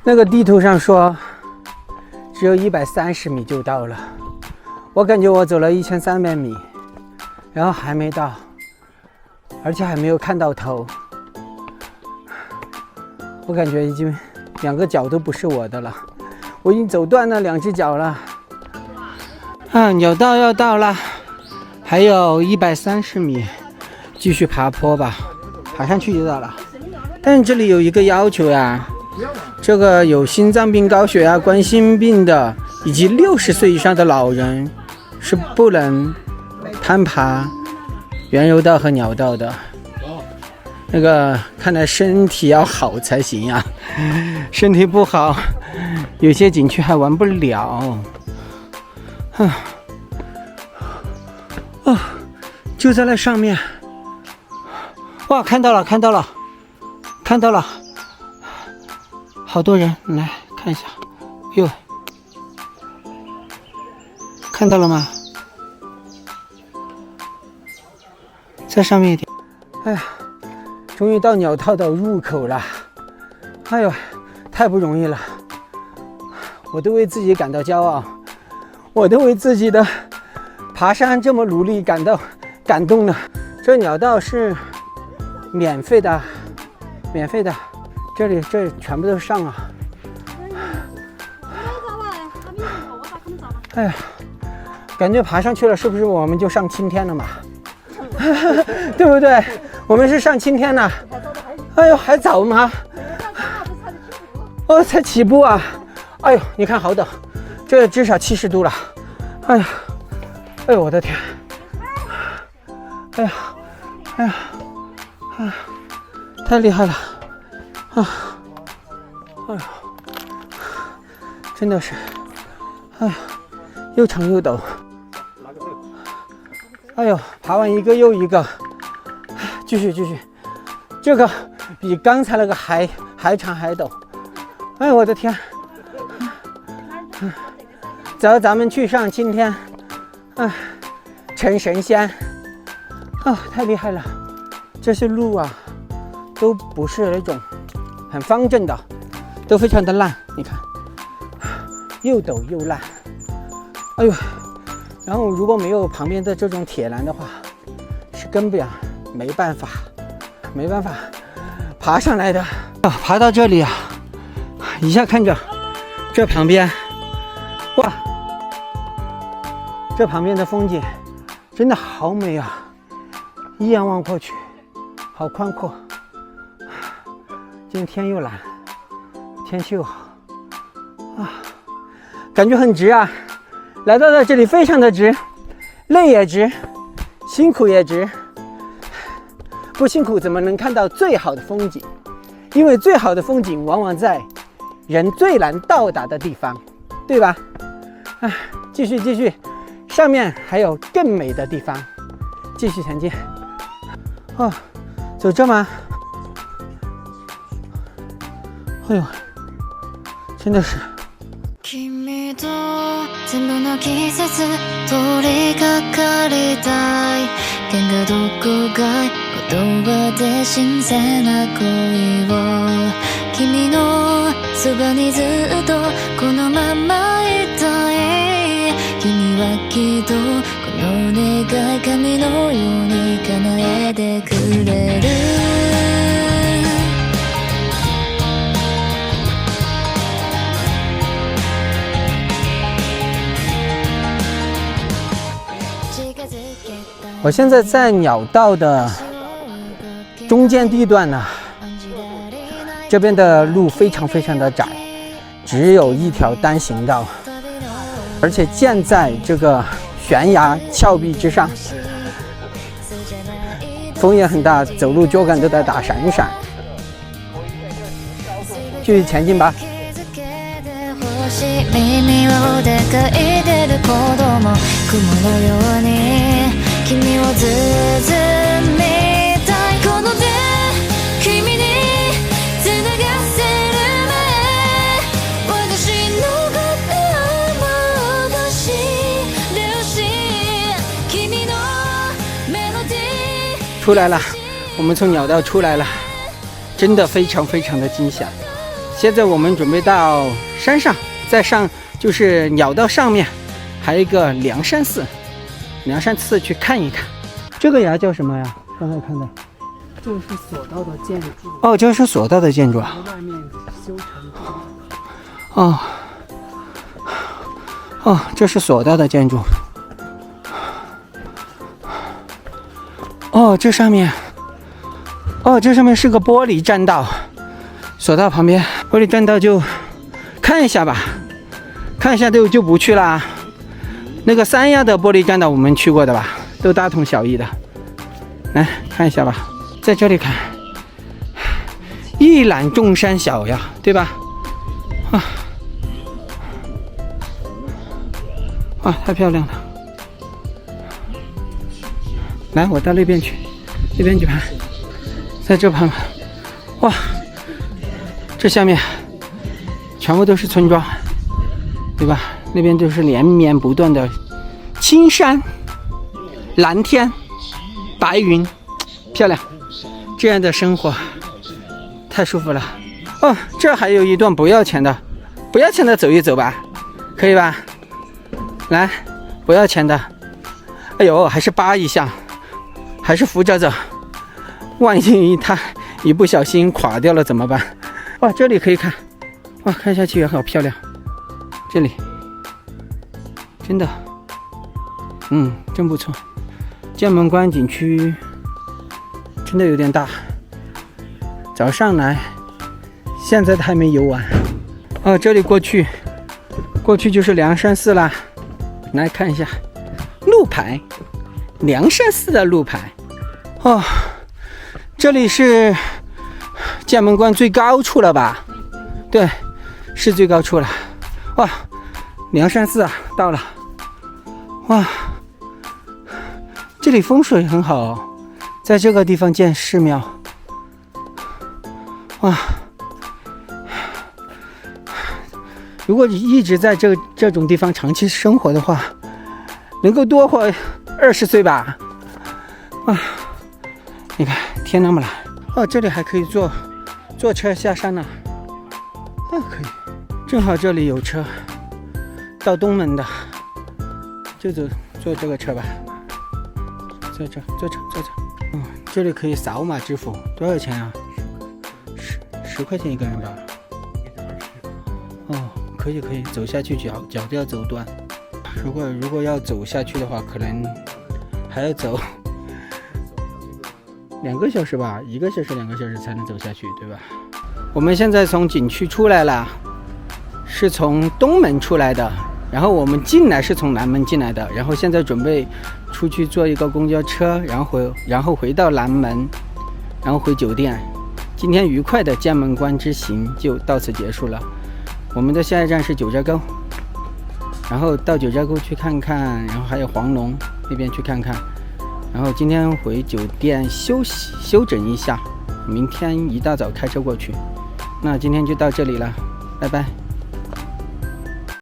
那个地图上说只有130米就到了，我感觉我走了1300米，然后还没到，而且还没有看到头。我感觉已经2个脚都不是我的了，我已经走断了2只脚了。鸟道要到了，还有130米，继续爬坡吧，爬上去就到了。但是这里有一个要求呀，这个有心脏病、高血压、冠心病的以及60岁以上的老人是不能攀爬原柔道和鸟道的。那个看来身体要好才行呀，身体不好，有些景区还玩不了。就在那上面。哇，看到了，好多人，来看一下。哟，看到了吗？在上面一点。哎呀，终于到鸟道的入口了。哎呦，太不容易了，我都为自己感到骄傲，我都为自己的爬山这么努力感动了。这鸟道是免费的，这全部都上啊。哎呀，感觉爬上去了，是不是我们就上青天了嘛？对不对？我们是上青天了。哎呦，还早吗？哦，才起步啊！哎呦，你看好陡，这至少70度了。哎呀，哎呦，我的天！哎呀，太厉害了啊！哎呦，真的是，哎呀，又长又陡。哎呦，爬完一个又一个，继续，这个比刚才那个还长还陡。哎呦，我的天！走，咱们去上青天，成神仙。太厉害了！这些路啊，都不是那种很方正的，都非常的烂。你看，又陡又烂。哎呦，然后如果没有旁边的这种铁栏的话，是根本没办法爬上来的。爬到这里啊，一下看着这旁边，哇，这旁边的风景真的好美啊！一眼望过去，好宽阔。今天天又蓝，天气又好啊，感觉很值啊！来到这里非常的值，累也值，辛苦也值。不辛苦怎么能看到最好的风景？因为最好的风景往往在人最难到达的地方，对吧？继续，上面还有更美的地方，继续前进。走这吗？哎呦，真的是。君と全部の季節通りかかりたい喧嘩どこか言葉で新鮮な恋を君のそばにずっとこのままいたい君はきっとこの願い神のように叶えてくれる我现在在鸟道的中间地段呢，这边的路非常的窄，只有一条单行道，而且建在这个悬崖峭壁之上，风也很大，走路脚感都在打闪闪。继续前进吧。君を包みたいこの手君に繋がせる前私のことを戻し流し君のメロディー出来了，我们从鸟道出来了，真的非常的惊险。现在我们准备到山上，再上就是鸟道上面，还有一个梁山寺，梁山寺去看一看。这个崖叫什么呀？刚才看到，这是索道的建筑。哦，这是索道的建筑啊。外面修成。哦，哦，这是索道的建筑。哦，这上面，哦，这上面是个玻璃栈道，索道旁边玻璃栈道就看一下吧，看一下就不去啦。那个三亚的玻璃栈道我们去过的吧，都大同小异的。来看一下吧，在这里看，一览众山小呀，对吧？啊，哇，太漂亮了！来，我到那边去，那边去拍，在这拍，哇，这下面全部都是村庄，对吧？那边就是连绵不断的青山、蓝天、白云，漂亮，这样的生活太舒服了。哦，这还有一段不要钱的，不要钱的走一走吧，可以吧？来，不要钱的。哎呦，还是扒一下，还是扶着走，万一他一不小心垮掉了怎么办？哇，这里可以看，哇，看下去也好漂亮，这里真的，真不错。剑门关景区真的有点大，早上来，现在还没游完。哦，这里过去就是梁山寺啦。来看一下路牌，梁山寺的路牌。哦，这里是剑门关最高处了吧？对，是最高处了。哇，梁山寺啊，到了。哇，这里风水很好哦，在这个地方建寺庙。哇，如果你一直在这种地方长期生活的话，能够多活20岁吧。啊，你看天那么蓝哦，这里还可以坐车下山呢。可以，正好这里有车到东门的，就坐这个车吧。坐这。这里可以扫码支付，多少钱啊？10块钱一个人吧。哦，可以，走下去脚都要走断。如果要走下去的话，可能还要走2个小时吧，1个小时2个小时才能走下去，对吧？我们现在从景区出来了，是从东门出来的，然后我们进来是从南门进来的，然后现在准备出去坐一个公交车，然后回到南门，然后回酒店。今天愉快的剑门关之行就到此结束了。我们的下一站是九寨沟，然后到九寨沟去看看，然后还有黄龙那边去看看，然后今天回酒店休息休整一下，明天一大早开车过去。那今天就到这里了，拜拜。